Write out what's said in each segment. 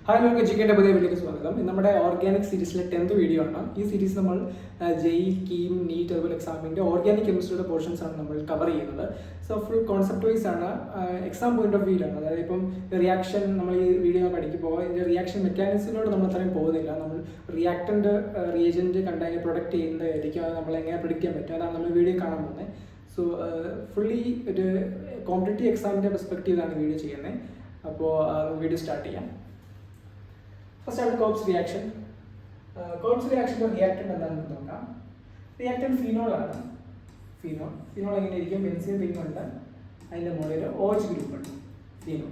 Hi നമുക്ക് educate പുതിയ വീഡിയോക്ക് സ്വാഗതം. നമ്മുടെ ഓർഗാനിക് സീരീസിലെ 10th വീഡിയോ ആണ്. ഈ സീരീസ് നമ്മൾ ജെഇ, കീം, നീറ്റ് അതുപോലെ എക്സാമിൻ്റെ ഓർഗാനിക് കെമിസ്ട്രിയുടെ പോർഷൻസ് ആണ് നമ്മൾ കവർ ചെയ്യുന്നത്. സോ ഫുൾ കോൺസെപ്റ്റ് വൈസ് ആണ്, എക്സാം പോയിന്റ് ഓഫ് വ്യൂയിലാണ്. അതായത് ഇപ്പം റിയാക്ഷൻ നമ്മൾ ഈ വീഡിയോ പഠിക്കുമ്പോൾ ഇതിൻ്റെ റിയാക്ഷൻ മെക്കാനിക്സിനോട് നമ്മൾ അത്രയും പോകുന്നില്ല. നമ്മൾ റിയാക്ടൻ്റ് റിയേജൻറ്റ് കണ്ട് അതിനെ പ്രൊഡക്റ്റ് ചെയ്യുന്നതായിരിക്കും. അത് നമ്മൾ എങ്ങനെ പ്രിഡിക്റ്റ് ചെയ്യാൻ പറ്റും, അതാണ് നമ്മൾ വീഡിയോ കാണാൻ പോകുന്നത്. സോ ഫുള്ളി ഒരു കോമ്പറ്റേറ്റീവ് എക്സാമിൻ്റെ പെർസ്പെക്റ്റീവിലാണ് വീഡിയോ ചെയ്യുന്നത്. അപ്പോൾ വീഡിയോ സ്റ്റാർട്ട് ചെയ്യാം. ഫസ്റ്റ് ആണ് കോപ്സ് റിയാക്ഷൻ. കോപ്സ് റിയാക്ഷൻ്റെ റിയാക്ടൻ്റ് എന്താണെന്ന് നോക്കാം. റിയാക്ടൻ്റ് ഫിനോൾ ആണ്. ഫിനോൾ എങ്ങനെ ഇരിക്കും? ബെൻസീൻ റിംഗ് ഉണ്ട്, അതിൻ്റെ മുകളിൽ OH ഗ്രൂപ്പ് ഉണ്ട്, ഫിനോൾ.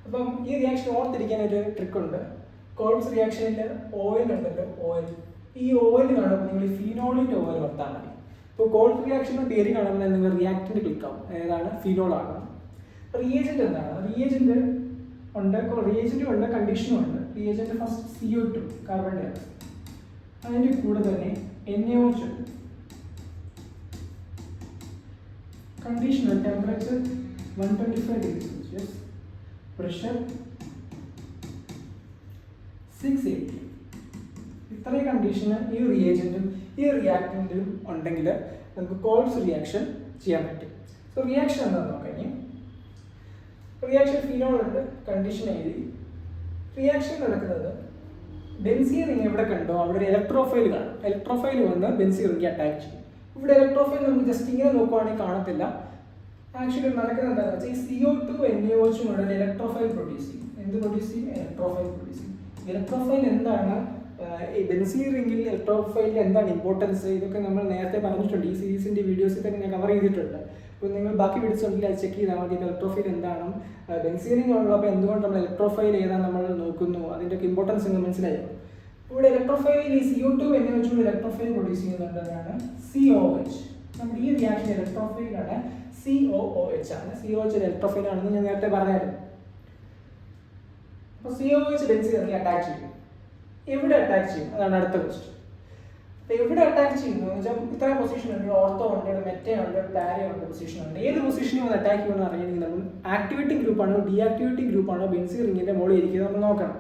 അപ്പം ഈ റിയാക്ഷൻ ഓർത്തിരിക്കാൻ ഒരു ട്രിക്കുണ്ട്. കോപ്സ് റിയാക്ഷനിൽ ഓയിൽ ഉണ്ടല്ലോ, ഓയിൽ. ഈ ഓയിൽ കാണുമ്പോൾ നിങ്ങൾ ഫിനോളിൻ്റെ ഓയിൽ ഓർത്താൽ മതി. ഇപ്പോൾ കോൾഡ് റിയാക്ഷൻ്റെ പേര് കാണുമ്പോൾ നിങ്ങൾ റിയാക്ടൻ്റ് ക്ലിക്ക് ആവും, ഏതാണ്? ഫിനോളാണ്. റിയേജൻറ്റ് എന്താണ്? റിയേജൻറ്റ് ഉണ്ട്, റിയേജൻറ്റും ഉണ്ട്, കണ്ടീഷനും ഉണ്ട്. റിയേജൻറ്റ് ഫസ്റ്റ് CO2 കാർബൺ ഡൈ ഓക്സൈഡ്, അതിൻ്റെ കൂടെ തന്നെ NaOH ഉണ്ട്. Conditional temperature 125 degree Celsius, pressure 680. ഇത്രയും കണ്ടീഷന് ഈ റിയേജൻറ്റും ഈ റിയാക്ടൻറ്റും ഉണ്ടെങ്കിൽ നമുക്ക് കോൾസ് റിയാക്ഷൻ ചെയ്യാൻ പറ്റും. സോ റിയാക്ഷൻ എന്താണെന്ന് നോക്കാം. ഇനി റിയാക്ഷൻ ഫിനോൾ ഉണ്ട്, കണ്ടീഷൻ എഴുതി. റിയാക്ഷൻ നടക്കുന്നത് ബെൻസീൻ റിംഗ് എവിടെ കണ്ടോ അവിടെ ഒരു ഇലക്ട്രോഫൈൽ കാണും. ഇലക്ട്രോഫൈൽ വന്ന് ബെൻസീൻ റിംഗ് അറ്റാക്ക് ചെയ്യും. ഇവിടെ ഇലക്ട്രോഫൈൽ നമുക്ക് ജസ്റ്റ് ഇങ്ങനെ നോക്കുവാണെങ്കിൽ കാണത്തില്ല. ആക്ച്വലി നടക്കുന്നത് എന്താണെന്ന് വെച്ചാൽ ഈ CO2 NaOH കൂടെ ഒരു ഇലക്ട്രോഫൈൽ പ്രൊഡ്യൂസ് ചെയ്യും. എന്ത് പ്രൊഡ്യൂസ് ചെയ്യും? ഇലക്ട്രോഫൈൽ പ്രൊഡ്യൂസ് ചെയ്യും. ഇലക്ട്രോഫൈൽ എന്താണ്? ഈ ബെൻസീൻ റിംഗിൽ ഇലക്ട്രോഫൈലിൽ എന്താണ് ഇമ്പോർട്ടൻസ്? ഇതൊക്കെ നമ്മൾ നേരത്തെ പറഞ്ഞിട്ടുണ്ട്. ഈ സീരീസിൻ്റെ വീഡിയോസിൽ തന്നെ ഞാൻ കവർ ചെയ്തിട്ടുണ്ട്. അപ്പോൾ നിങ്ങൾ ബാക്കി വീഡിയോസ് ഉണ്ടെങ്കിൽ അത് ചെക്ക് ചെയ്താൽ മതി. ഇലക്ട്രോഫൈൽ എന്താണ്, ബെൻസീൻ റിംഗ് ഉള്ളപ്പോൾ എന്തുകൊണ്ട് നമ്മൾ ഇലക്ട്രോഫൈൽ ഏതാണ് നമ്മൾ നോക്കുന്നു, അതിൻ്റെയൊക്കെ ഇമ്പോർട്ടൻസ് നിങ്ങൾ മനസ്സിലായോ? ഇവിടെ ഇലക്ട്രോഫൈൽ ഈ CO2 NaOH കൂടെ ഇലക്ട്രോഫൈൽ പ്രൊഡ്യൂസ് ചെയ്യുന്നതാണ് COOH. നമ്മുടെ ഈ റിയാക്ഷൻ ഇലക്ട്രോഫൈലാണ്, COOH ആണ്. COOH ഇലക്ട്രോഫൈൽ ആണെന്ന് ഞാൻ നേരത്തെ പറഞ്ഞായിരുന്നു. അപ്പോൾ COOH ബെൻസീൻ റിംഗ് അറ്റാക്ക് ചെയ്യും. എവിടെ അറ്റാക്ക് ചെയ്യും? അതാണ് അടുത്ത ക്വസ്റ്റ്യൻ. എവിടെ അറ്റാക്ക് ചെയ്യുന്നു എന്ന് വെച്ചാൽ ഇത്ര പൊസിഷൻ ഉണ്ട്, ഓർത്തോ ഉണ്ട്, മെറ്റ ഉണ്ട്, പാര ഉണ്ട്, പൊസിഷൻ ഉണ്ട്. ഏത് പൊസിഷനിൽ വന്ന് അറ്റാക്ക് ചെയ്യുമെന്ന് അറിയണമെങ്കിൽ നമ്മൾ ആക്ടിവേറ്റിംഗ് ഗ്രൂപ്പാണോ ഡീആക്ടിവേറ്റിംഗ് ഗ്രൂപ്പാണോ ബെൻസീൻ റിംഗിന്റെ മുകളിൽ ഇരിക്കുന്നത് നമ്മൾ നോക്കണം.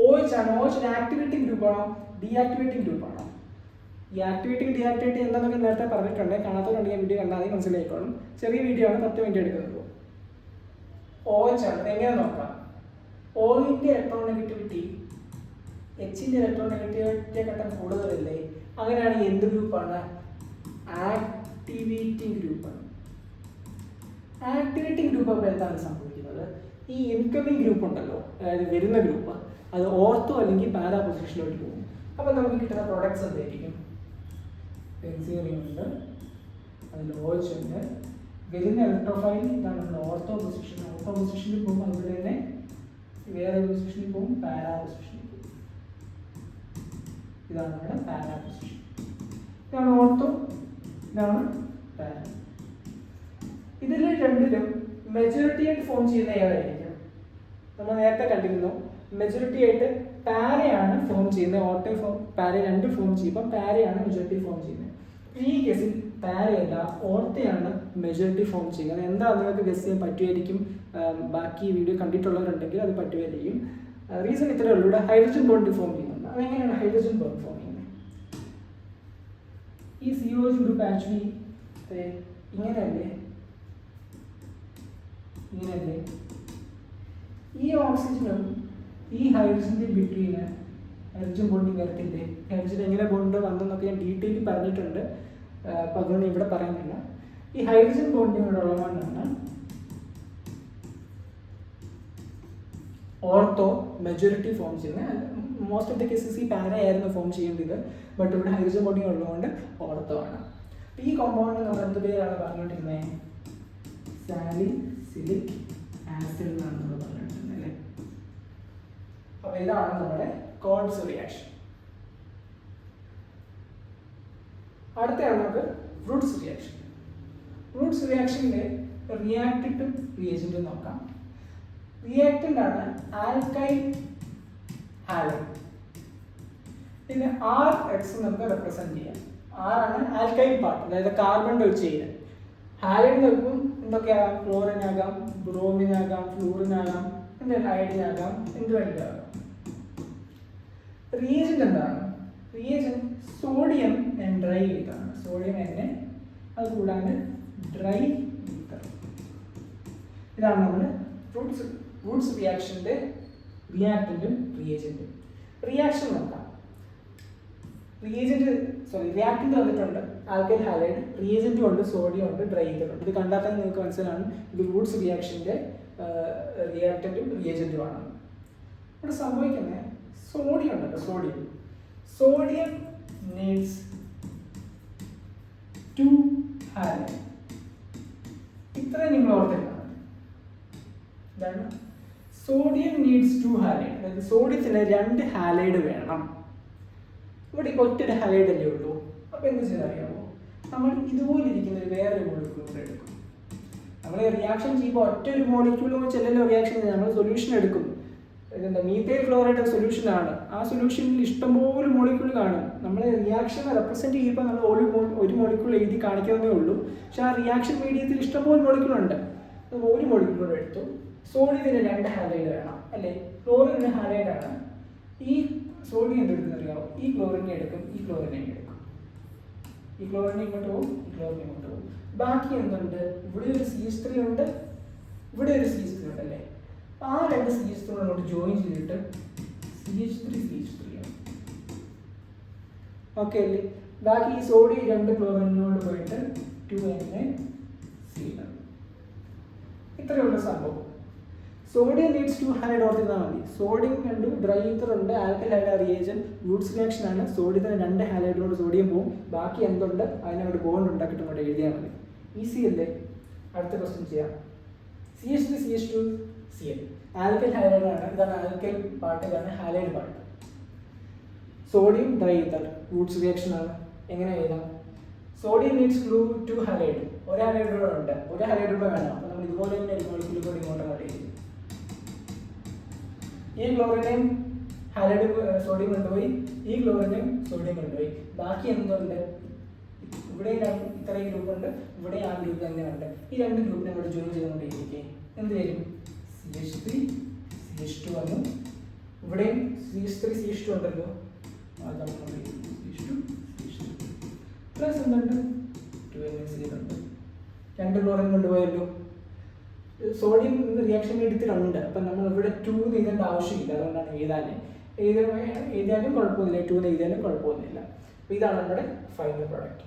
OH ആണ്. OH ആക്ടിവേറ്റിംഗ് ഗ്രൂപ്പാണോ ഡീആക്ടിവേറ്റിംഗ് ഗ്രൂപ്പാണോ? ഈ ആക്ടിവേറ്റിംഗ് ഡീആക്ടിവേറ്റിംഗ് എന്താണെന്നൊക്കെ നേരത്തെ പറഞ്ഞിട്ടുണ്ട്. കാണാത്തവരുണ്ടെങ്കിൽ വീഡിയോ കണ്ടാൽ മതി, മനസ്സിലായിക്കോളും. ചെറിയ വീഡിയോ ആണ്, 10 മിനിറ്റ് എടുക്കുന്നത്. OH ആണ്. എങ്ങനെ നോക്കാം? Oന്റെ ഇലക്ട്രോൺ നെഗറ്റിവിറ്റി Hന്റെ ഇലക്ട്രോൺ നെഗറ്റിവിറ്റിയെക്കാട്ടും കൂടുതലല്ലേ? അങ്ങനെയാണെങ്കിൽ എന്ത് ഗ്രൂപ്പാണ്? ആക്ടിവേറ്റിംഗ് ഗ്രൂപ്പാണ്. ആക്ടിവേറ്റിംഗ് ഗ്രൂപ്പ് അപ്പോൾ എന്താണ് സംഭവിക്കുന്നത്? ഈ ഇൻകമിംഗ് ഗ്രൂപ്പ് ഉണ്ടല്ലോ, അതായത് വരുന്ന ഗ്രൂപ്പ്, അത് ഓർത്തോ അല്ലെങ്കിൽ പാരാ പൊസിഷനിലോട്ട് പോകും. അപ്പോൾ നമുക്ക് കിട്ടുന്ന പ്രോഡക്ട്സ് എന്തായിരിക്കും? ബെൻസീൻ റിംഗ് ഉണ്ട്, അതിൽ OH ഉണ്ട്, വരുന്ന ഇലക്ട്രോഫൈൽ ഇതാണ് നമ്മുടെ ഓർത്തോ പൊസിഷൻ. ഓർത്തോ പൊസിഷനിൽ പോകുമ്പോൾ അതുപോലെ തന്നെ വേറെ പൊസിഷനിൽ പോകും, പാരാ പൊസിഷനിൽ പോകും. ഇതാണ് നമ്മുടെ പാരാ പൊസിഷൻ. ഇതാണ് ഓർത്തോ, ഇതാണ് പാര. ഇതിൽ രണ്ടിലും മെജോറിറ്റി ആയിട്ട് ഫോം ചെയ്യുന്ന ഏതായിരിക്കും? നമ്മൾ നേരത്തെ കണ്ടിരുന്നു, മെജോറിറ്റി ആയിട്ട് പാരയാണ് ഫോം ചെയ്യുന്നത്. ഓർത്തോ പാര രണ്ട് ഫോം ചെയ്യുമ്പോൾ പാരയാണ് മെജോറിറ്റി ഫോം ചെയ്യുന്നത്. ഈ കേസിൽ പാരയല്ല, ഓർത്തയാണ് മെജോറിറ്റി ഫോം ചെയ്യുന്നത്. എന്താണെന്ന് നിങ്ങൾക്ക് ഗസ് ചെയ്യാൻ പറ്റുമായിരിക്കും. ബാക്കി വീഡിയോ കണ്ടിട്ടുള്ളവരുണ്ടെങ്കിൽ അത് പറ്റുമായിരിക്കും. റീസൺ ഇത്രയേ ഉള്ളൂ. ഇവിടെ ഹൈഡ്രജൻ ബോണ്ട് ഫോം ചെയ്യുന്നുണ്ട്. അതെങ്ങനെയാണ് ഹൈഡ്രജൻ ബോണ്ട് ഫോം ചെയ്യുന്നത്? ഈ COH ഗ്രൂപ്പ് ആക്ച്വലി ഇങ്ങനെയല്ലേ, ഇങ്ങനെയല്ലേ? ഈ ഓക്സിജനും ഈ ഹൈഡ്രജൻ്റെ ബിറ്റ്വീന് ഹൈഡ്രജൻ ബോണ്ടിങ് വരത്തില്ലേ? ഹൈഡ്രജൻ എങ്ങനെ ബോണ്ട് വന്നെന്നൊക്കെ ഞാൻ ഡീറ്റെയിൽ പറഞ്ഞിട്ടുണ്ട്. അപ്പോൾ അതുകൊണ്ട് ഇവിടെ പറയുന്നില്ല. ഈ ഹൈഡ്രജൻ ബോണ്ടിങ് ഇവിടെ ഉള്ളതുകൊണ്ടാണ് ഓർത്തോ മെജോറിറ്റി ഫോം ചെയ്യുന്നത്. മോസ്റ്റ് ഓഫ് ദ കേസസ് ഈ പാര ആയിരുന്നു ഫോം ചെയ്യേണ്ടത്, ബട്ട് ഇവിടെ ഹൈഡ്രജൻ ബോണ്ടിങ് ഉള്ളതുകൊണ്ട് ഓർത്തോ ആണ്. ഈ കോമ്പൗണ്ട് നമ്മൾ എന്ത് പേരാണ് പറഞ്ഞിട്ടിരുന്നത്? സാലിസിലിക് ആസിഡ് എന്നാണ് നമ്മൾ പറഞ്ഞിട്ടുള്ളത് അല്ലേ? അപ്പോൾ ഇതാണ് നമ്മുടെ കോൾസ് റിയാക്ഷൻ. അടുത്തയാണ് നമുക്ക് ഫ്രൂട്ട്സ് റിയാക്ഷൻ. ഫ്രൂട്ട്സ് റിയാക്ഷൻ്റെ റിയാക്റ്റൻറ്റും റിയേജൻറ്റും നോക്കാം. റിയാക്റ്റൻ്റ് ആണ് ആൽക്കൈൽ ഹാലൈഡ്. പിന്നെ RH നമുക്ക് റെപ്രസെൻറ്റ് ചെയ്യാം. R ആണ് ആൽക്കൈൽ പാർട്ട്, അതായത് കാർബണിൻ്റെ ഒരു ചെയിൻ. ഹാലൈഡ് നോക്കുമ്പോൾ എന്തൊക്കെയാകാം? ക്ലോറിൻ ആകാം, ബ്രോമിൻ ആകാം, ഫ്ലൂറിൻ ആകാം, എന്തായാലും അയഡിൻ ആകാം, എന്തുവേണ്ടി ആകാം. റിയേജന്റ് എന്താണ്? റിയേജന്റ് സോഡിയം ആൻഡ് ഡ്രൈ ഈത്തറാണ്. സോഡിയം എന്നെ അത് കൂടാണ്ട് ഡ്രൈ ഈത്തർ. ഇതാണ് നമ്മുടെ റൂട്ട്സ് റിയാക്ഷൻ്റെ റിയാക്റ്റൻറ്റും റിയേജൻറ്റും. റിയാക്ഷൻ നോക്കാം. റിയാക്റ്റന്റ് വന്നിട്ടുണ്ട് ആൽക്കൈൽ ഹാലൈഡ്, റിയേജൻറ്റും ഉണ്ട്, സോഡിയം ഉണ്ട്, ഡ്രൈ ഈത്തർ ഉണ്ട്. ഇത് കണ്ടാൽ തന്നെ നിങ്ങൾക്ക് മനസ്സിലാണ് ഇത് റൂട്ട്സ് റിയാക്ഷൻ്റെ റിയാക്റ്റൻറ്റും റിയേജൻറ്റും ആണ്. ഇവിടെ സംഭവിക്കുന്നത് സോഡിയം ഉണ്ടല്ലോ, സോഡിയം നീഡ്സ് 2 ഹാലൈഡ്. ഇത്രയും നിങ്ങൾ ഓർത്തിട്ടാണ്. എന്താണ്? Sodium needs 2 halide. അതായത് സോഡിയത്തിന് 2 ഹാലൈഡ് വേണം. ഇവിടെ ഇപ്പോൾ ഒറ്റൊരു ഹാലൈഡ് അല്ലേ ഉള്ളൂ. അപ്പോൾ എന്ത് ചെയ്തറിയാമോ, നമ്മൾ ഇതുപോലെ ഇരിക്കുന്ന ഒരു വേറൊരു മോളിക്യൂൾ കൂടെ എടുക്കും. നമ്മൾ റിയാക്ഷൻ ചെയ്യുമ്പോൾ ഒറ്റ ഒരു മോളിക്യൂൾ വെച്ചല്ലോ റിയാക്ഷൻ ചെയ്യുന്നത്. നമ്മൾ സൊല്യൂഷൻ എടുക്കും. എന്താ, മീഥൈൽ ക്ലോറൈഡ് സൊല്യൂഷനാണ്. ആ സൊല്യൂഷനിൽ ഇഷ്ടംപോലെ മോളിക്യൂൾ കാണും. നമ്മൾ റിയാക്ഷനെ റെപ്രസെൻറ്റ് ചെയ്യുമ്പോൾ നമ്മൾ ഒരു മോളിക്യൂൾ എഴുതി കാണിക്കാവുന്നേ ഉള്ളൂ. പക്ഷെ ആ റിയാക്ഷൻ മീഡിയത്തിൽ ഇഷ്ടംപോലെ മോളിക്യൂൾ ഉണ്ട്. അപ്പോൾ ഒരു മോളിക്യൂൾ എടുത്തു. സോഡിയത്തിന് 2 ഹാലൈഡ് വേണം അല്ലേ, ക്ലോറിന് ഹാലൈഡ് ആണ്. ഈ സോഡിയം എന്തെടുക്കുന്ന അറിയാമോ, ഈ ക്ലോറിനെ എടുക്കും, ഈ ക്ലോറിനെ എടുക്കും, ഈ ക്ലോറിനെ ഇങ്ങോട്ട് പോകും, ഈ ക്ലോറിനെ ഇങ്ങോട്ട് പോകും. ബാക്കി എന്തുണ്ട്? ഇവിടെ ഒരു CH3 ഉണ്ട്, ഇവിടെ ഒരു CH3 ഉണ്ട് അല്ലേ. ആ 2 CH3 അങ്ങോട്ട് ജോയിൻ ചെയ്തിട്ട് CH3 ആണ്. ഓക്കെ അല്ലേ. ബാക്കി ഈ സോഡിയം 2 ക്ലോറിനോട് പോയിട്ട് 2NaCl. ഇത്രയുള്ള സംഭവം. സോഡിയം നീഡ്സ് 2 ഹാലൈഡ് ഓർത്തിരുന്നാൽ മതി. സോഡിയം കണ്ടു, ഡ്രൈ ഈത്തർ ഉണ്ട്, alkyl halide reagent, Roots reaction ആണ്. സോഡിയത്തിന് 2 ഹാലൈഡിനോട് സോഡിയം പോകും. ബാക്കി എന്തുണ്ട് അതിനോട് ബോണ്ട് ഉണ്ടാക്കിയിട്ട് അങ്ങോട്ട് എഴുതിയാൽ മതി. ഈസി അല്ലേ. അടുത്ത ക്വസ്റ്റ്യൻ ചെയ്യാം. CH3CH2Cl ആൽക്കൈൽ ഹാലൈഡ് ആണ്. ഇതാണ് ആൽക്കൈൽ പാർട്ട്, ഇതാണ് halide part. Sodium dry ether Roots reaction ആണ്. എങ്ങനെ എഴുതാം? Sodium needs 2 halide. ഒരു ഹാലൈഡ് കൂടെ ഉണ്ട്, ഒരു ഹാലൈഡ് കൂടെ വേണം. അപ്പോൾ നമ്മൾ ഇതുപോലെ തന്നെ ഒരു മോളിക്യൂൾ കൂടി ഇങ്ങോട്ട് എഴുതി. ഈ ക്ലോറിനെയും ഹാലൈഡ് സോഡിയം കൊണ്ടുപോയി, ഈ ക്ലോറിനെയും സോഡിയം കൊണ്ടുപോയി. ബാക്കി എന്തുണ്ട്? ഇവിടെ ഇത്രയും ഗ്രൂപ്പ് ഉണ്ട്, ഇവിടെ ആ ഗ്രൂപ്പ് തന്നെ ഉണ്ട്. ഈ 2 ഗ്രൂപ്പിനെ കൂടെ ജോയിൻ ചെയ്തുകൊണ്ടിരിക്കെ എന്ത് വരും? CH3CH2 വന്നു. ഇവിടെയും CH3CH2 ഉണ്ടല്ലോ, പ്ലസ് എന്തുണ്ട്? 2NaCl ഉണ്ട്. 2 ക്ലോറിൻ കൊണ്ടുപോയല്ലോ. സോഡിയം റിയാക്ഷൻ എടുത്തിട്ടുണ്ട്. അപ്പം നമ്മൾ ഇവിടെ 2 എഴുതേണ്ട ആവശ്യമില്ല. അതുകൊണ്ടാണ് എഴുതിയാലും കുഴപ്പമൊന്നുമില്ല, 2 എഴുതിയാലും കുഴപ്പമൊന്നുമില്ല. അപ്പോൾ ഇതാണ് നമ്മുടെ ഫൈനൽ പ്രോഡക്റ്റ്.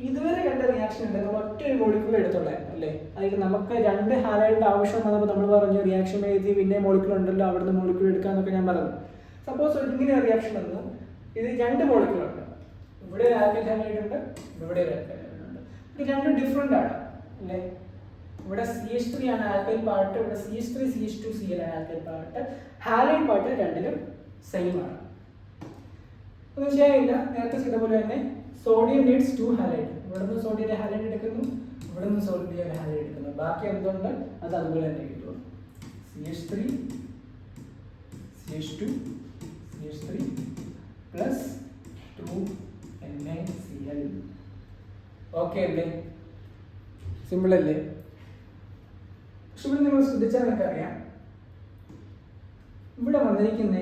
ഇതുവരെ കണ്ട റിയാക്ഷൻ ഉണ്ട്, നമ്മൾ ഒറ്റ ഒരു മോളിക്യൂൾ എടുത്തുള്ളായിരുന്നു അല്ലേ. അതായത് നമുക്ക് 2 ഹാലൈഡിൻ്റെ ആവശ്യം വന്നപ്പോൾ നമ്മൾ പറഞ്ഞു റിയാക്ഷൻ എഴുതി പിന്നെ മോളിക്യൂൾ ഉണ്ടല്ലോ, അവിടുന്ന് മോളിക്യൂൾ എടുക്കാമെന്നൊക്കെ ഞാൻ പറഞ്ഞു. സപ്പോസ് ഇങ്ങനെ റിയാക്ഷൻ വന്നു, ഇത് 2 മോളിക്യൂൾ ഉണ്ട്, ഇവിടെ ഒരു ആൽക്കൈൽ ഹാലൈഡ് ഉണ്ട്, ഇവിടെ ഒരു ആൽക്കൈൽ ഹാലൈഡ് ഉണ്ട്. ഇത് 2 ഡിഫറെൻ്റ് ആണ് അല്ലേ. ഇവിടെ CH3 ആണ് ആൽക്കൈൽ പാർട്ട്, ഇവിടെ CH3CH2Cl ആണ് ആൽക്കൈൽ പാർട്ട്. ഹാലൈഡ് പാർട്ട് 2ലും സെയിം ആണ്. ഒന്നും ചെയ്യാനില്ല, നേരത്തെ ചെയ്ത പോലെ തന്നെ സോഡിയം നീഡ്സ് 2 ഹാലൈഡ്. ഇവിടെ നിന്ന് സോഡിയം ഹാലൈഡ് എടുക്കുന്നു, ഇവിടെ നിന്ന് സോഡിയം ഹാലൈഡ് എടുക്കുന്നു. ബാക്കി എന്തുണ്ട് അത് അതുപോലെ തന്നെ കിട്ടും. CH3CH2CH3 plus 2NaCl. ഓക്കെ അല്ലേ, സിമ്പിൾ അല്ലേ. പക്ഷെ ഇവിടെ നിങ്ങൾ ശ്രദ്ധിച്ചാൽ നിങ്ങൾക്കറിയാം, ഇവിടെ വന്നിരിക്കുന്ന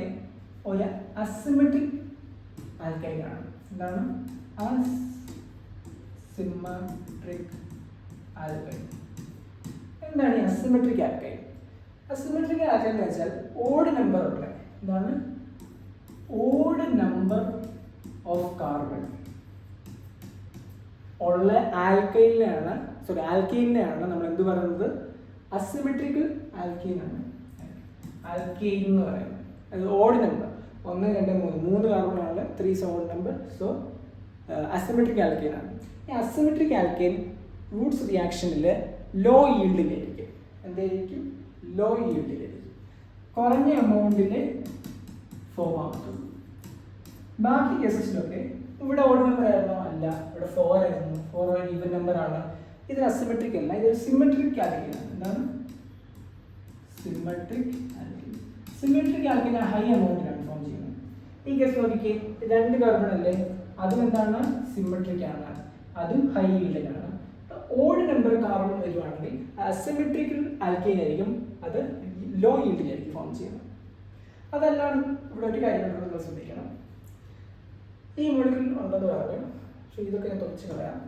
ഒരു അസിമെട്രിക് ആൽക്കൈലാണ്. എന്താണ് അസിമെട്രിക് ആൽക്കൈൽ? എന്താണ് ഈ അസിമെട്രിക് ആൽക്കൈൽ? അസിമെട്രിക് ആൽക്കൈൽ എന്ന് വെച്ചാൽ ഓഡ് നമ്പർ ഉള്ള, എന്താണ് ഓഡ് നമ്പർ ഓഫ് കാർബൺ ഉള്ള ആൽക്കൈലിനെയാണ് നമ്മൾ എന്ത് പറയുന്നത്? അസിമെട്രിക് ആൽക്കൈനാണ് ആൽക്കൈൻ എന്ന് പറയുന്നത്. അത് ഓഡ് നമ്പർ 1, 2, 3 കാർബൺ ആണ്, 3 is odd number. So asymmetric alkyne ആണ്. ഈ അസിമെട്രിക് ആൽക്കൈൻ റൂട്ട്സ് റിയാക്ഷനിൽ ലോ ഈൽഡിലായിരിക്കും. എന്തായിരിക്കും? ലോ ഈൽഡിലായിരിക്കും. കുറഞ്ഞ എമൗണ്ടിൽ ഫോം ആകും. ബാക്കി കേസസിലൊക്കെ ഇവിടെ ഓഡ് നമ്പർ ആയിരുന്നോ? അല്ല, ഇവിടെ 4 ആയിരുന്നു. 4 ഒരു ഈവൻ നമ്പർ ആണ്. ഇത് അസിമെട്രിക് അല്ല, ഇതൊരു സിമെട്രിക് ആൽക്കൈൻ ആണ്. എന്താണ് symmetric alkane? Symmetric alkane high എമൗണ്ടിലാണ് ഫോം ചെയ്യുന്നത്. ഈ കേസ് നോക്കിക്കേ, 2 കാർബൺ അല്ലേ, അതും എന്താണ് സിമെട്രിക് ആണ്, അതും ഹൈ ഈൽഡിലാണ്. ഓഡ് നമ്പർ കാർബൺ വരുവാണെങ്കിൽ അസിമെട്രിക്കൽ ആൽക്കൈൻ ആയിരിക്കും, അത് ലോ ഈൽഡിലായിരിക്കും ഫോം ചെയ്യുന്നത്. അതല്ലാണ്ട് ഇവിടെ ഒരു കാര്യം നമ്മൾ ശ്രദ്ധിക്കണം, ഈ മോളിക്യൂൾ ഉണ്ടെന്ന് പറഞ്ഞു, പക്ഷെ ഇതൊക്കെ ഞാൻ തുറച്ച് കളയാം.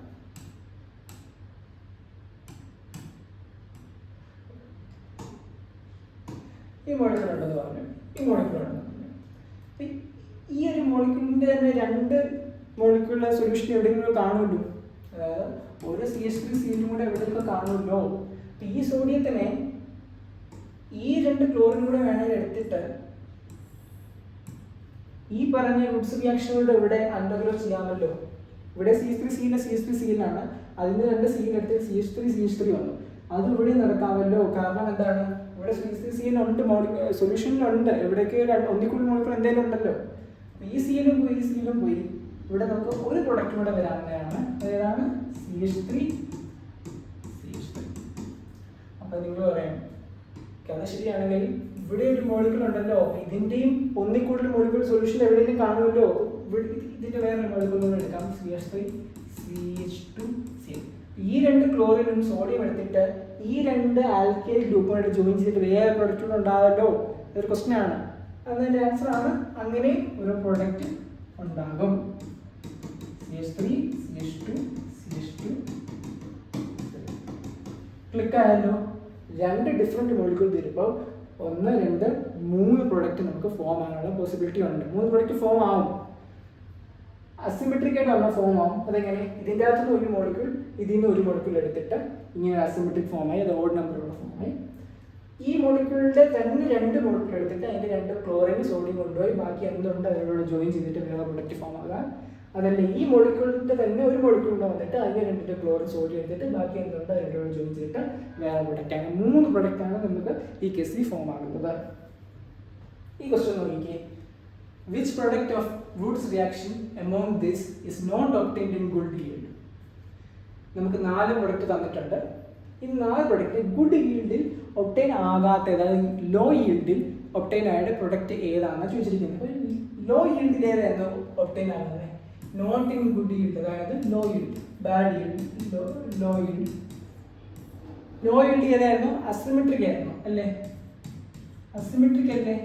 ഈ മോളിക്യൂൾ ഉണ്ടെന്ന് പറഞ്ഞു, ഈ മോളിക്യൂൾ ഉണ്ടെന്ന് പറഞ്ഞു. ഈ ഒരു മോളിക്യൂളിൻ്റെ തന്നെ രണ്ട് മോളിക്യൂളിലെ സൊല്യൂഷൻ എവിടെയെങ്കിലും കാണുമല്ലോ, അതായത് ഒരു CH3Cl കൂടെ എവിടെയൊക്കെ കാണുമല്ലോ. ഈ സോഡിയത്തിനെ ഈ രണ്ട് ക്ലോറിൻ കൂടെ വേണമെങ്കിൽ എടുത്തിട്ട് ഈ പറഞ്ഞ വുഡ്സ് റിയാക്ഷനുകളുടെ ഇവിടെ അണ്ടർഗോ ചെയ്യാമല്ലോ. ഇവിടെ CH3Cl ആണ്, അതിന് രണ്ട് സീൽ എടുത്ത് CH3 വന്നു, അത് ഇവിടെ നടക്കാമല്ലോ. കാരണം എന്താണ്, ഇവിടെ CH3Cl ഉണ്ട്, സൊല്യൂഷനിലുണ്ട്, എവിടേക്ക് ഒന്നിക്കൂടി മോളിക്കൂൾ എന്തെങ്കിലും ഉണ്ടല്ലോ. ഈ സീലും പോയി, ഈ സീലും പോയി, ഇവിടെ നമുക്ക് ഒരു പ്രൊഡക്റ്റ് കൂടെ വരാവുന്നതാണ്, ഏതാണ് CH3. അപ്പൊ നിങ്ങൾ പറയാം അത് ശരിയാണെങ്കിൽ ഇവിടെ ഒരു മോളിക്യൂൾ ഉണ്ടല്ലോ, ഇതിന്റെയും ഒന്നിൽ കൂടുതൽ മോളിക്യൂൾ സൊല്യൂഷൻ എവിടെയെങ്കിലും കാണുമല്ലോ, ഇതിന്റെ വേറെ മോളിക്യൂൾ എടുക്കാം, CH2Cl. ഈ രണ്ട് ക്ലോറിനും സോഡിയം എടുത്തിട്ട് ഈ രണ്ട് ആൽക്കൈൽ ഗ്രൂപ്പുമായിട്ട് ജോയിൻ ചെയ്തിട്ട് വേറെ പ്രൊഡക്റ്റ് ഉണ്ടാവല്ലോ, ഇതൊരു ക്വസ്റ്റ്യൻ ആണ്. അതിന്റെ ആൻസർ ആണ് അങ്ങനെ ഒരു പ്രൊഡക്റ്റ് ഉണ്ടാകും. CH3 CH2 CH2 ക്ലിക്ക് ആയല്ലോ. രണ്ട് ഡിഫറെന്റ് മോളിക്യൂൾ വരുമ്പോൾ 1 2 3 പ്രൊഡക്റ്റ് നമുക്ക് ഫോം ആകാനുള്ള പോസിബിലിറ്റി ഉണ്ട്. 3 പ്രൊഡക്റ്റ് ഫോം ആവും, അസിമെട്രിക് ആയിട്ടുള്ള ഫോം ആവും. അതെങ്ങനെ, ഇതിൻ്റെ അകത്തുനിന്ന് ഒരു മോളിക്യൂൾ ഇതിൽ നിന്ന് ഒരു മോളിക്യൂൾ എടുത്തിട്ട് ഇങ്ങനെ അസിമെട്രിക് ഫോമായി, അത് ഓഡ് നമ്പറുള്ള ഫോമായി. ഈ മോളിക്യൂളിന്റെ തന്നെ രണ്ട് മോളിക്യൂൾ എടുത്തിട്ട് അതിന്റെ രണ്ട് ക്ലോറിൻ സോഡിയം കൊണ്ടുപോയി ബാക്കി എന്തുണ്ട് അതിനോട് ജോയിൻ ചെയ്തിട്ട് വേറെ പ്രൊഡക്റ്റ് ഫോം ആകാം. അതല്ല ഈ മോളിക്യൂളിന്റെ തന്നെ ഒരു മോളിക്യൂൾ വന്നിട്ട് അതിന്റെ രണ്ടിന്റെ ക്ലോറിൻ സോഡിയം എടുത്തിട്ട് ബാക്കി എന്തുണ്ട് അതിനോട് ജോയിൻ ചെയ്തിട്ട് വേറെ പ്രൊഡക്റ്റ് ആണ്. 3 പ്രൊഡക്റ്റാണ് നമുക്ക് ഈ കേസിൽ ഫോം ആകുന്നത്. ഈ ക്വസ്റ്റ്യൻ നോക്കിക്കേ, which product of Wurtz reaction among this is not obtained in good yield? നമുക്ക് 4 പ്രൊഡക്റ്റ് തന്നിട്ടുണ്ട്. ഈ 4 പ്രൊഡക്റ്റ് ഗുഡ് ഈൽഡിൽ ഒബ്റ്റൈൻ ആകാത്ത, അതായത് ലോ ഈൽഡിൽ ഒബ്റ്റൈൻ ആയ പ്രൊഡക്റ്റ് ഏതാണെന്ന് ചോദിച്ചിരിക്കുന്നത്. അപ്പോൾ ലോ ഈൽഡിൽ ഏതായിരുന്നു ഒബ്റ്റൈൻ ആകുന്നത്? നോട്ട് ഇൻ ഗുഡ് ഈൽഡ്, അതായത് low yield, bad yield, low yield. Low yield ഏതായിരുന്നു? അസിമെട്രിക് ആയിരുന്നു അല്ലേ? അസിമെട്രിക് അല്ലേ?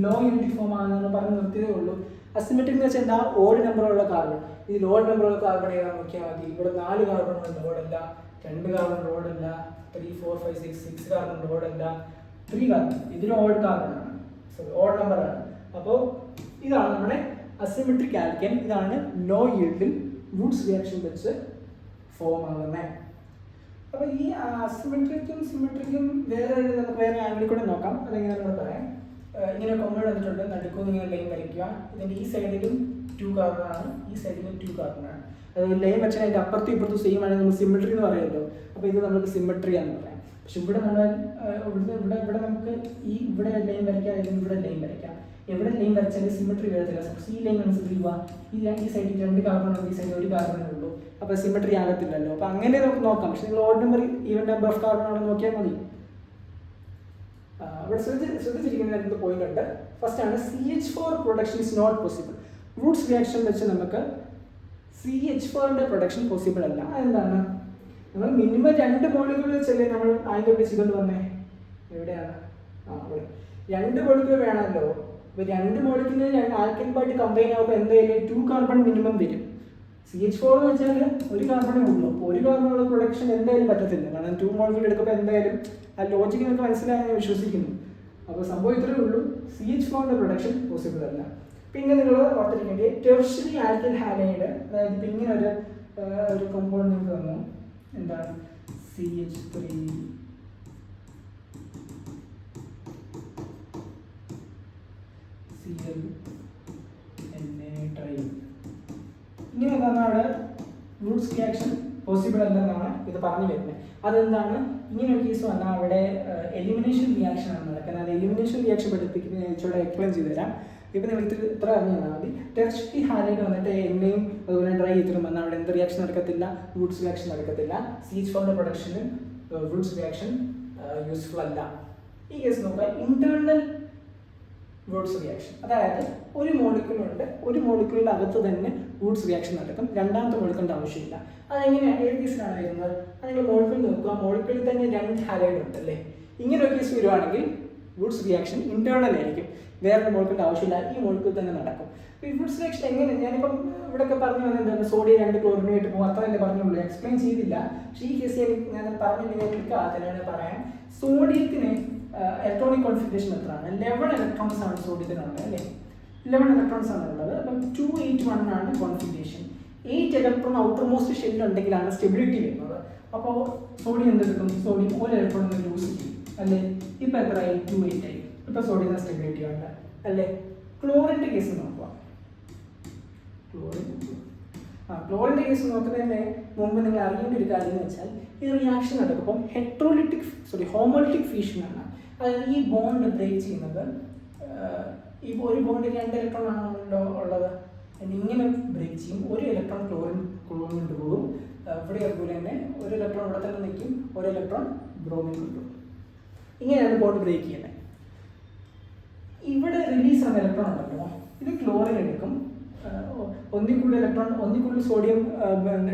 ലോ ഈൽഡ് ഫോം ആണെന്ന് പറഞ്ഞ് നിർത്തിയതേ ഉള്ളൂ. അസിമെട്രിക് എന്ന് വെച്ചാൽ എന്താ? ഓഡ് നമ്പറുള്ള കാർബൺ. ഇതിൽ ഓഡ് നമ്പറുള്ള കാർബൺ ഏതാണെന്ന് നോക്കിയാൽ മതി. ഇവിടെ 4 കാർബൺ ലോഡല്ല, 2 കാർബൺ ലോഡല്ല, 3 4 5 6 കാർബൺ ലോഡല്ല, 3 കാർബൺ. ഇതിൽ ഓഡ് കാർബൺ ആണ്, സോറി ഓഡ് നമ്പർ ആണ്. അപ്പോൾ ഇതാണ് നമ്മുടെ അസിമെട്രിക് ആൽക്കൻ. ഇതാണ് ലോ ഈൽഡിൽ വുഡ്സ് റിയാക്ഷൻ വെച്ച് ഫോം ആകുന്നത്. അപ്പോൾ ഈ അസിമെട്രിക്കും സിമെട്രിക്കും നമുക്ക് വേറെ ആംഗിളിൽ കൂടെ നോക്കാം. അതെങ്ങനെയാണെന്ന് പറയാം. ഇങ്ങനെ കോമ്പൗണ്ട് വന്നിട്ടുണ്ട്, നടുക്കൊന്ന് ഇങ്ങനെ ലൈൻ വരയ്ക്കുക. ഇതിൻ്റെ ഈ സൈഡിലും 2 കാർബൺ ആണ്, ഈ സൈഡിലും 2 കാർബൺ ആണ്. അത് ലൈൻ വെച്ചാൽ അതിൻ്റെ അപ്പുറത്തും ഇപ്പുറത്തും സെയിം ആണെങ്കിൽ നമ്മൾ സിമെട്രി എന്ന് പറയുമല്ലോ. അപ്പോൾ ഇത് നമുക്ക് സിമെട്രി ആണെന്ന് പറയാം. പക്ഷെ ഇവിടെ നമ്മൾ ഇവിടെ നമുക്ക് ഇവിടെ ലൈൻ വരയ്ക്കാം, അല്ലെങ്കിൽ ഇവിടെ ലൈൻ വരയ്ക്കാം. എവിടെ ലൈൻ വരച്ചാലും സിമെട്രി വരത്തില്ല. ഈ ലൈൻ അനുസരിച്ച് ഈ സൈഡിൽ 2 കാർബൺ ഉണ്ട്, ഈ സൈഡിൽ 1 കാർബണേ ഉള്ളൂ. അപ്പോൾ സിമെട്രി ആകത്തില്ലല്ലോ. അപ്പോൾ അങ്ങനെ നമുക്ക് നോക്കാം. പക്ഷെ നിങ്ങൾ odd number even number of carbon ആണെന്ന് നോക്കിയാൽ മതി. ഇവിടെ ശ്രദ്ധിച്ചിരിക്കുന്ന 2 പോയിന്റ് ഉണ്ട്. ഫസ്റ്റ് ആണ് CH4 production is not possible. Wurtz reaction വെച്ച് നമുക്ക് CH4ന്റെ പ്രൊഡക്ഷൻ പോസിബിൾ അല്ല. അതെന്താണ്? നമ്മൾ മിനിമം 2 മോളിക്യൂൾ വെച്ചല്ലേ നമ്മൾ ആദ്യം തൊട്ട് ചെയ്തുകൊണ്ട് വന്നേ. എവിടെയാണ്? അവിടെ 2 മോളിക്യൂൾ വേണമല്ലോ. അപ്പോൾ 2 മോളിക്യൂളിന് ആൽക്കൈൽ പാർട്ട് കമ്പൈൻ ആകുമ്പോൾ എന്തായാലും 2 കാർബൺ മിനിമം വരും. CH4 എന്ന് വെച്ചാൽ 1 കാർബണേ ഉള്ളൂ. അപ്പോൾ 1 കാർബണുള്ള പ്രൊഡക്ഷൻ എന്തായാലും പറ്റത്തില്ല. കാരണം 2 മോളിക്യൂൾ എടുക്കുമ്പോൾ എന്തായാലും ആ ലോജിക്ക് നിങ്ങൾക്ക് മനസ്സിലായെന്ന് ഞാൻ വിശ്വസിക്കുന്നു. അപ്പോൾ സംഭവം ഇത്രയേ ഉള്ളൂ, CH4ന്റെ പ്രൊഡക്ഷൻ പോസിബിൾ അല്ല. പിന്നെ നിങ്ങൾ ഓർത്തിരിക്കേണ്ടത് ടെർഷ്യറി ആൽക്കൈൽ ഹാലൈഡ്, അതായത് ഇപ്പം ഇങ്ങനെ ഒരു കോമ്പൗണ്ട് നിങ്ങൾക്ക് തന്നു. എന്താണ്? CH3 Cl Na try. ഇങ്ങനെ തന്നാൽ അവിടെ വുഡ്സ് റിയാക്ഷൻ പോസിബിൾ അല്ലെന്നാണ് ഇത് പറഞ്ഞു വരുന്നത്. അതെന്താണ്? ഇങ്ങനെ ഒരു കേസ് വന്നാൽ അവിടെ എലിമിനേഷൻ റിയാക്ഷൻ ആണ് നടക്കുന്നത്. അത് എലിമിനേഷൻ റിയാക്ഷൻ പഠിപ്പിക്കുന്നത് ഞാൻ ഇച്ചിരി എക്സ്പ്ലെയിൻ ചെയ്തു തരാം. ഇപ്പം നിങ്ങൾ ഇത്ര അറിഞ്ഞു തന്നാൽ മതി. ടെർഷ്യറി ഹാലൈഡ് വന്നിട്ട് എണ്ണയും അതുപോലെ ഡ്രൈ ഈത്തറും വന്നാൽ അവിടെ എന്ത് റിയാക്ഷൻ നടക്കത്തില്ല? വുഡ്സ് റിയാക്ഷൻ നടക്കത്തില്ല. CH4ന്റെ പ്രൊഡക്ഷന് വുഡ്സ് റിയാക്ഷൻ യൂസ്ഫുൾ അല്ല. ഈ കേസ് നോക്കുക, ഇന്റേണൽ വൂഡ്സ് റിയാക്ഷൻ. അതായത് ഒരു മോളിക്യൂളുണ്ട്, ഒരു മോളിക്യൂളിൻ്റെ അകത്ത് തന്നെ വൂഡ്സ് റിയാക്ഷൻ നടക്കും, രണ്ടാമത്തെ മോളിക്യൂളിൻ്റെ ആവശ്യമില്ല. അതെങ്ങനെയാണ്, ഏത് കേസിലാണ് വരുന്നത്? അത് നിങ്ങൾ മോളിക്യൂൾ നോക്കുക, മോളിക്യൂളിൽ തന്നെ 2 ഹാലൈഡ് ഉണ്ട് അല്ലേ. ഇങ്ങനെ ഒരു കേസ് വരുവാണെങ്കിൽ വൂഡ്സ് റിയാക്ഷൻ ഇന്റേണൽ ആയിരിക്കും, വേറൊരു മോളിക്യൂളിൻ്റെ ആവശ്യമില്ല, ഈ മോളിക്യൂൾ തന്നെ നടക്കും. ഈ വൂഡ്സ് റിയാക്ഷൻ എങ്ങനെ, ഞാനിപ്പം ഇവിടെയൊക്കെ പറഞ്ഞു വന്നത് സോഡിയം 2 ക്ലോറിനുമായിട്ട് പോകും, അത്രയല്ലേ പറഞ്ഞുള്ളൂ, എക്സ്പ്ലെയിൻ ചെയ്തില്ല. പക്ഷേ ഈ കേസ് ഞാൻ പറഞ്ഞിട്ടുണ്ടെങ്കിൽ അതിനാണ് പറയാൻ. സോഡിയത്തിന് ഇലക്ട്രോണിക് കോൺഫിഗറേഷൻ എത്രയാണ്? 11 ഇലക്ട്രോൺസ് ആണ് സോഡിയത്തിനുള്ളത് അല്ലേ, 11 ഇലക്ട്രോൺസ് ആണ് ഉള്ളത്. അപ്പം 281 ആണ് കോൺഫിഗറേഷൻ. 8 ഇലക്ട്രോൺ ഔട്ടർ മോസ്റ്റ് ഷെല്ലിൽ ഉണ്ടെങ്കിലാണ് സ്റ്റെബിലിറ്റി വരുന്നത്. അപ്പോൾ സോഡിയം എന്ത് കിട്ടും? സോഡിയം ഒരു ഇലക്ട്രോൺ ലൂസ് ചെയ്യും അല്ലേ. ഇപ്പം എത്രയായി? 2.8 ആയി. ഇപ്പം സോഡിയം സ്റ്റെബിലിറ്റി ഉണ്ട് അല്ലേ. ക്ലോറിൻ്റെ കേസ് നോക്കുക. ക്ലോറിൻ്റെ കേസ് നോക്കുന്നതിന് മുമ്പ് നിങ്ങൾ അറിയേണ്ട ഒരു കാര്യം എന്ന് വെച്ചാൽ ഈ റിയാക്ഷൻ നടക്കുമ്പോൾ ഹോമോലിറ്റിക് ഫീഷനാണ്. അതായത് ഈ ബോണ്ട് ബ്രേക്ക് ചെയ്യുന്നത്, ഇപ്പോൾ ഒരു ബോണ്ടിൽ 2 ഇലക്ട്രോൺ ആണല്ലോ ഉള്ളത്, ഇങ്ങനെ ബ്രേക്ക് ചെയ്യും. ഒരു ഇലക്ട്രോൺ ക്ലോറിൻ കൊണ്ടുപോകും, ഇവിടെ അതുപോലെ തന്നെ ഒരു ഇലക്ട്രോൺ ഇവിടെ തന്നെ നിൽക്കും, ഒരു ഇലക്ട്രോൺ ബ്രോമിൻ കൊണ്ടുപോകും. ഇങ്ങനെയാണ് ബോണ്ട് ബ്രേക്ക് ചെയ്യുന്നത്. ഇവിടെ റിലീസ് ആവുന്ന ഇലക്ട്രോൺ ഉണ്ടല്ലോ, ഇത് ക്ലോറിൻ എടുക്കും, ഒന്നിൽ കൂടുതൽ സോഡിയം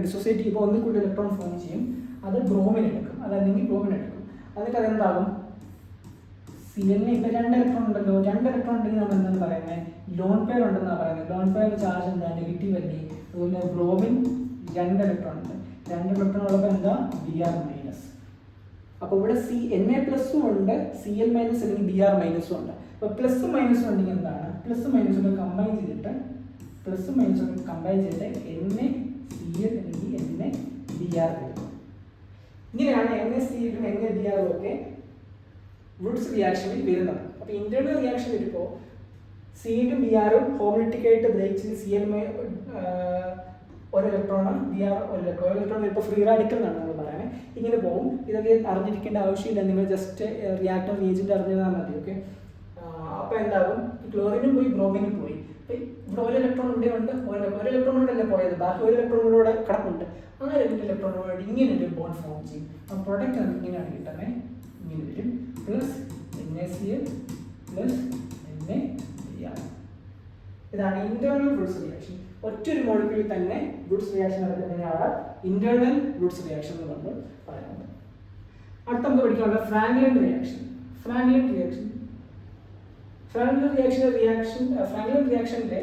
ഡിസോസിയേറ്റ് ചെയ്യുമ്പോൾ ഒന്നിൽ കൂടുതൽ ഇലക്ട്രോൺ ഫോം ചെയ്യും, അത് ബ്രോമിൻ എടുക്കും, അതല്ലെങ്കിൽ ബ്രോമിൻ എടുക്കും. എന്നിട്ട് അതെന്താകും? Cl ഇപ്പം 2 ഇലക്ട്രോൺ ഉണ്ടല്ലോ, 2 ഇലക്ട്രോൺ ഉണ്ടെങ്കിൽ നമ്മൾ എന്താണ് പറയുന്നത്? ലോൺ പെയർ ഉണ്ടെന്നാണ് പറയുന്നത്. ലോൺ പെയർ ചാർജ് എന്താ? നെഗറ്റീവ് അല്ലേ. അതുപോലെ ബ്രോമിൻ 2 ഇലക്ട്രോൺ ഉണ്ട്, 2 ഇലക്ട്രോൺ ഉള്ളപ്പോൾ എന്താ? Br minus. അപ്പോൾ ഇവിടെ Na പ്ലസും ഉണ്ട്, Cl മൈനസ് അല്ലെങ്കിൽ Br മൈനസും ഉണ്ട്. അപ്പോൾ പ്ലസ് മൈനസ് ഉണ്ടെങ്കിൽ എന്താണ്? പ്ലസ് മൈനസ് കൊണ്ട് കമ്പൈൻ ചെയ്തിട്ട് Na Cl അല്ലെങ്കിൽ NaBr കിട്ടും. ഇങ്ങനെയാണ് NaCl NaBr ഒക്കെ വൂഡ്സ് റിയാക്ഷനിൽ വരുന്നത്. അപ്പോൾ ഇന്റേണൽ റിയാക്ഷൻ വരുമ്പോൾ Cl Br ഹോമോലിറ്റിക് ആയിട്ട് ബ്രേക്ക് ചെയ്ത് Cl ഒരു ഇലക്ട്രോണാണ്, Br ഒരു ഇലക്ട്രോൺ വരുമ്പോൾ ഫ്രീ റാഡിക്കൽ എന്നാണ് നമ്മൾ പറയുന്നത്. ഇങ്ങനെ പോകും. ഇതൊക്കെ അറിഞ്ഞിരിക്കേണ്ട ആവശ്യമില്ല, നിങ്ങൾ ജസ്റ്റ് റിയാക്ടർ റിയേജന്റ് അറിഞ്ഞാൽ മതി. ഓക്കെ. അപ്പോൾ എന്താകും? ക്ലോറിനും പോയി ബ്രോമിനും പോയി. ഇവിടെ ഒരു ഇലക്ട്രോൺ ഇവിടെ ഉണ്ട്, ഒരു ഇലക്ട്രോൺ കൂടെ പോയത്, ബാക്കി ഒരു ഇലക്ട്രോൺ കൂടെ കിടപ്പുണ്ട്. ആ 2 ഇലക്ട്രോണോട് ഇങ്ങനെ ഒരു ബോണ്ട് ഫോം ചെയ്യും. ആ പ്രൊഡക്റ്റ് നമുക്ക് ഇങ്ങനെയാണ് കിട്ടുന്നത്, ഇങ്ങനെ വരും. Plus NaCl plus NaBr. ഇതാണ് ഇന്റേണൽ വൂഡ്സ് റിയാക്ഷൻ. ഒറ്റൊരു മോളിക്യൂളിൽ തന്നെ വൂഡ്സ് റിയാക്ഷൻ നടക്കുന്നതിനാണ് ഇന്റേണൽ വൂഡ്സ് റിയാക്ഷൻ എന്ന് നമ്മൾ പറയുന്നത്. അടുത്ത നമുക്ക് പഠിക്കാനുള്ള ഫ്രാങ്ക്ലിൻ റിയാക്ഷൻ. ഫ്രാങ്ക്ലിൻ റിയാക്ഷനിലെ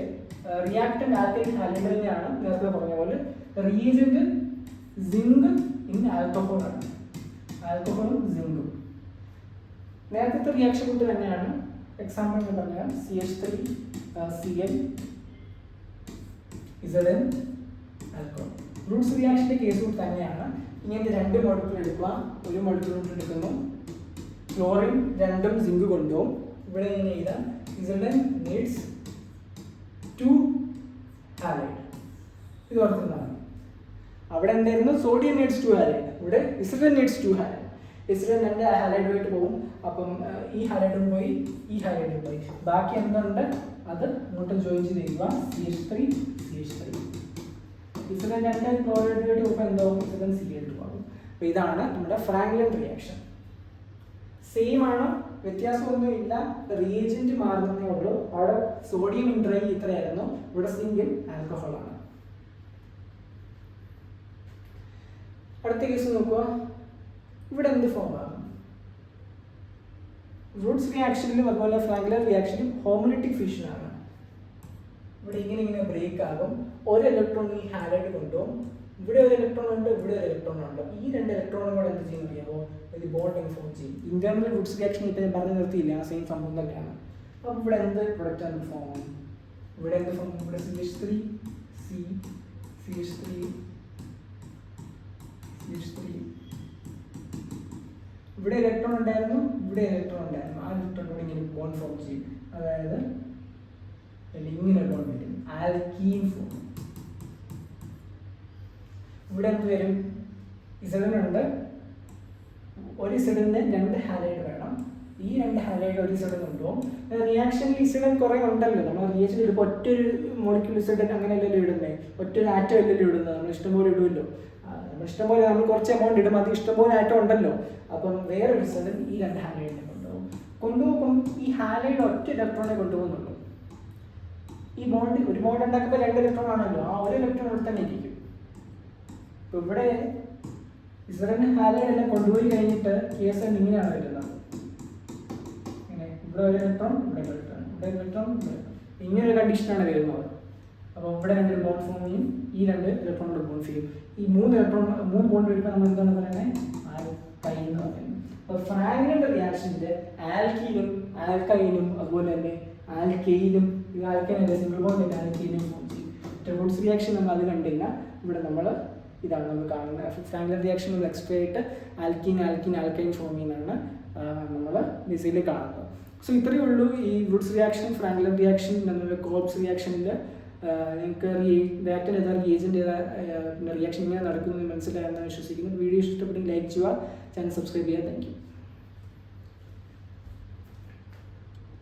റിയാക്ടന്റ് ആൽക്കൈൽ ഹാലൈഡിനെയാണ് നേരത്തെ പറഞ്ഞ പോലെ റിയേജന്റ് സിങ്ക് ഇൻ ആൽക്കഹോളാണ്. ആൽക്കഹോളും സിങ്കും നേരത്തെ റിയാക്ഷൻ കൊണ്ട് തന്നെയാണ്. എക്സാമ്പിൾ എന്ന് പറഞ്ഞാൽ CH3 Cl Zn alcohol. Wurtz റിയാക്ഷന്റെ കേസ് കൊണ്ട് തന്നെയാണ്. ഇങ്ങനത്തെ 2 മോളിക്യൂൾ എടുക്കുക, ഒരു മോളിക്യൂൾ കൊണ്ട് എടുക്കുന്നു, ക്ലോറിൻ 2ഉം സിങ്ക് കൊണ്ടുപോകും. ഇവിടെ ഇങ്ങനെ എഴുതാം, Zn needs 2 halide. ഇത് ഓർക്കുന്നതാണ്. അവിടെ എന്തായിരുന്നു? Sodium needs 2 halide. ഇവിടെ Zn needs 2 halide. Zn 2 ഹാലൈഡുമായിട്ട് പോകും. അപ്പം ഈ ഹാലൈഡും പോയി, ഈ ഹാലൈഡും പോയി, ബാക്കി എന്തുണ്ട് അത് ഇങ്ങോട്ട് ജോയിൻ ചെയ്ത് ചെയ്യുക. CH3 Zn 2 ക്ലോറൈഡുമായിട്ട് പോകുമ്പോൾ എന്താവും? Zn Cl2 ആകും. അപ്പോൾ ഇതാണ് നമ്മുടെ ഫ്രാങ്ക്ലിൻ റിയാക്ഷൻ. സെയിം ആണ്, വ്യത്യാസമൊന്നും ഇല്ല, റിയേജന്റ് മാറുന്നതേ ഉള്ളൂ. അവിടെ സോഡിയം ഇൻട്രൈ ഇത്രയായിരുന്നു, ഇവിടെ സിംഗിൾ ആൽക്കഹോൾ ആണ്. അടുത്ത കേസ് നോക്കുക. ഇവിടെ എന്ത് ഫോം ആകും? വൂഡ്സ് റിയാക്ഷനിലും അതുപോലെ ഫ്രാങ്ക്ലിൻ റിയാക്ഷനിലും ഹോമോലിറ്റിക് ഫിഷനാണ്. ഇവിടെ ഇങ്ങനെ ബ്രേക്ക് ആകും. ഒരു ഇലക്ട്രോൺ ഈ ഹാലൈഡ് കൊണ്ടുപോകും. ഇവിടെ ഒരു ഇലക്ട്രോൺ ഉണ്ട്, ഇവിടെ ഒരു ഇലക്ട്രോൺ ഉണ്ട്. ഈ 2 ഇലക്ട്രോണും കൂടെ എന്ത് ചെയ്യുന്ന അറിയാമോ? ഇത് ബോണ്ട് ഫോം ചെയ്യും. ഇന്റേണൽ വൂഡ്സ് റിയാക്ഷൻ ഇപ്പം ഞാൻ പറഞ്ഞു നിർത്തിയില്ല, ആ സെയിം സംഭവം തന്നെയാണ്. അപ്പോൾ ഇവിടെ എന്ത് പ്രൊഡക്റ്റ് ആണ് ഫോം ആവും? ഇവിടെ എന്ത് ഫോം? ഇവിടെ CH3 ഇവിടെ ഇലക്ട്രോൺ ഉണ്ടായിരുന്നു, ഇവിടെ ഇലക്ട്രോൺ ഉണ്ടായിരുന്നു. ആ ഇലക്ട്രോൺ കൂടെ ഇങ്ങനെ ബോണ്ട് ഫോം ചെയ്യും. അതായത് ഇങ്ങനെ ബോണ്ട് വരും, ആൽക്കീൻ ഫോം. ഇവിടെ എന്ത് വരും? Zn ഉണ്ട്, ഒരു Zn 2 ഹാലൈഡ് വേണം. ഈ 2 ഹാലൈഡ് ഒരു Zn കൊണ്ടുപോകും. റിയാക്ഷനിൽ Zn കുറേ ഉണ്ടല്ലോ, നമ്മൾ റിയാക്ഷൻ ഇപ്പോൾ ഒറ്റൊരു മോളിക്യൂൾ Zn അങ്ങനെയല്ലല്ലോ ഇടുന്നത്, ഒറ്റൊരു ആറ്റം അല്ലല്ലോ ഇടുന്നത്, നമ്മൾ ഇഷ്ടംപോലെ ഇടുമല്ലോ. നമ്മൾ കുറച്ച് എമൗണ്ട് ഇടും, അത് ഇഷ്ടംപോലെ ആറ്റം ഉണ്ടല്ലോ. അപ്പം വേറൊരു Zn ഈ 2 ഹാലൈഡിനെ കൊണ്ടുപോകും. കൊണ്ടുപോകും ഈ ഹാലൈഡ് ഒറ്റ ഇലക്ട്രോണെ കൊണ്ടുപോകുന്നുള്ളൂ. ഈ ബോണ്ട് ഒരു ബോണ്ട് ഉണ്ടാക്കുമ്പോൾ 2 ഇലക്ട്രോൺ ആണല്ലോ, ആ ഒരു ഇലക്ട്രോൺ ഇവിടെ തന്നെ ഇരിക്കും. ഇപ്പോൾ ഇവിടെ ഇസറിന് ഹാലൈഡ് എല്ലാം കൊണ്ടുപോയി കഴിഞ്ഞിട്ട് കേസ് ഇങ്ങനെയാണ് വരുന്നത്. ഇങ്ങനെ ഇവിടെ ഒരു ഇലക്ട്രോൺ, ഇവിടെ ഇലക്ട്രോൺ, ഇവിടെ ഇലക്ട്രോൺ, ഇങ്ങനൊരു കണ്ടീഷനാണ് വരുന്നത്. അപ്പോൾ ഇവിടെ 2 ബോണ്ട് ഫോം ചെയ്യും, ഈ 2 ഇലക്ട്രോൺ ബോണ്ട് ചെയ്യും. ഈ 3 ബോണ്ട് വരുമ്പോൾ നമ്മൾ എന്താണ് പറയുന്നത്? ആൽക്കൈൻ എന്ന് പറയുന്നത്. അപ്പോൾ ഫ്രാങ്ക്ലിൻ്റെ റിയാക്ഷനിൽ ആൽക്കീനും ആൽക്കൈനും അതുപോലെ തന്നെ ആൽക്കെയിനും, ഇത് ആൽക്കൈനല്ല സിംഗിൾ ബോണ്ട് അല്ല, ആൽക്കെയിനും ഫോം ചെയ്യും. വുഡ്സ് റിയാക്ഷൻ നമ്മൾ അത് കണ്ടില്ല. ഇവിടെ നമ്മൾ ഇതാണ് നമ്മൾ കാണുന്നത്. ഫ്രാങ്ക്ലിൻ റിയാക്ഷൻ നമ്മൾ എക്സ്ട്രാ ആയിട്ട് ആൽക്കൈൻ ഫോം ചെയ്യുന്നതാണ് നമ്മൾ ദിസയിൽ കാണുന്നത്. സോ ഇത്രയേ ഉള്ളൂ ഈ Woods reaction, Franklin reaction, Kolbe's റിയാക്ഷനിൽ നിങ്ങൾക്ക് റിയാക്ടർ ഏതാ റിയേജൻ്റ് ഏതാ റിയാക്ഷൻ ഇങ്ങനെ നടക്കുന്നത് മനസ്സിലായെന്ന് വിശ്വസിക്കുന്നു. വീഡിയോ ഇഷ്ടപ്പെട്ടെങ്കിൽ ലൈക്ക് ചെയ്യുക, ചാനൽ സബ്സ്ക്രൈബ് ചെയ്യുക. Thank you.